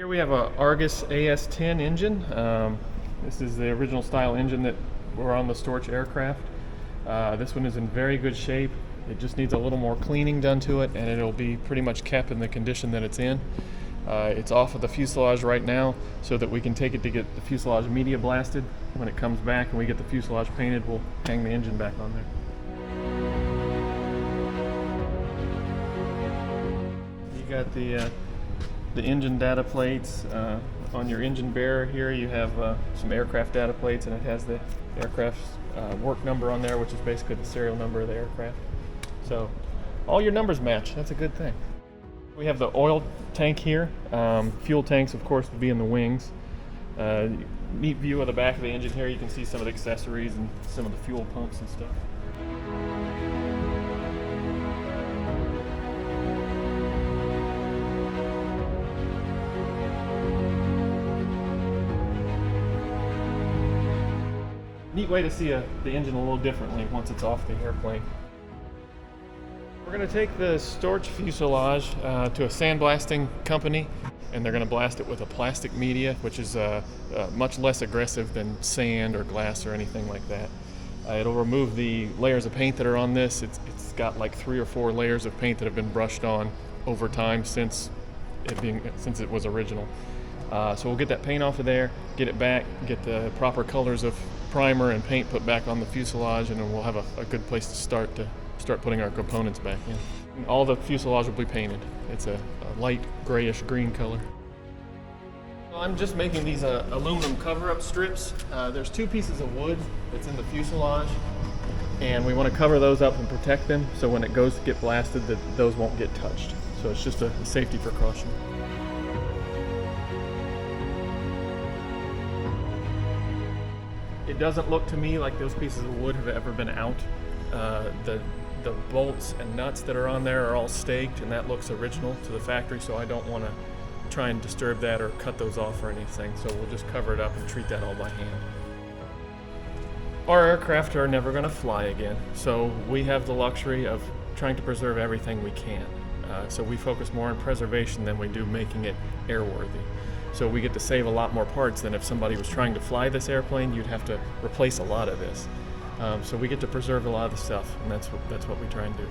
Here we have a Argus AS-10 engine. This is the original style engine that were on the Storch aircraft. This one is in very good shape. It just needs a little more cleaning done to it, and it'll be pretty much kept in the condition that it's in. It's off of the fuselage right now so that we can take it to get the fuselage media blasted. When it comes back and we get the fuselage painted, we'll hang the engine back on there. You got the engine data plates. On your engine bearer here you have some aircraft data plates, and it has the aircraft's work number on there, which is basically the serial number of the aircraft. So all your numbers match. That's a good thing. We have the oil tank here. Fuel tanks, of course, would be in the wings. Neat view of the back of the engine here. You can see some of the accessories and some of the fuel pumps and stuff. Neat way to see the engine a little differently once it's off the airplane. We're going to take the Storch fuselage to a sandblasting company, and they're going to blast it with a plastic media, which is much less aggressive than sand or glass or anything like that. It'll remove the layers of paint that are on this. It's got like 3 or 4 layers of paint that have been brushed on over time since it was original. So we'll get that paint off of there, get it back, get the proper colors of primer and paint put back on the fuselage, and then we'll have a good place to start putting our components back in. All the fuselage will be painted. It's a light grayish green color. Well, I'm just making these aluminum cover-up strips. There's 2 pieces of wood that's in the fuselage, and we want to cover those up and protect them so when it goes to get blasted that those won't get touched. So it's just a safety precaution. It doesn't look to me like those pieces of wood have ever been out. The bolts and nuts that are on there are all staked, and that looks original to the factory, so I don't want to try and disturb that or cut those off or anything, so we'll just cover it up and treat that all by hand. Our aircraft are never going to fly again, so we have the luxury of trying to preserve everything we can. So we focus more on preservation than we do making it airworthy. So we get to save a lot more parts than if somebody was trying to fly this airplane. You'd have to replace a lot of this. So we get to preserve a lot of the stuff, and that's what we try and do.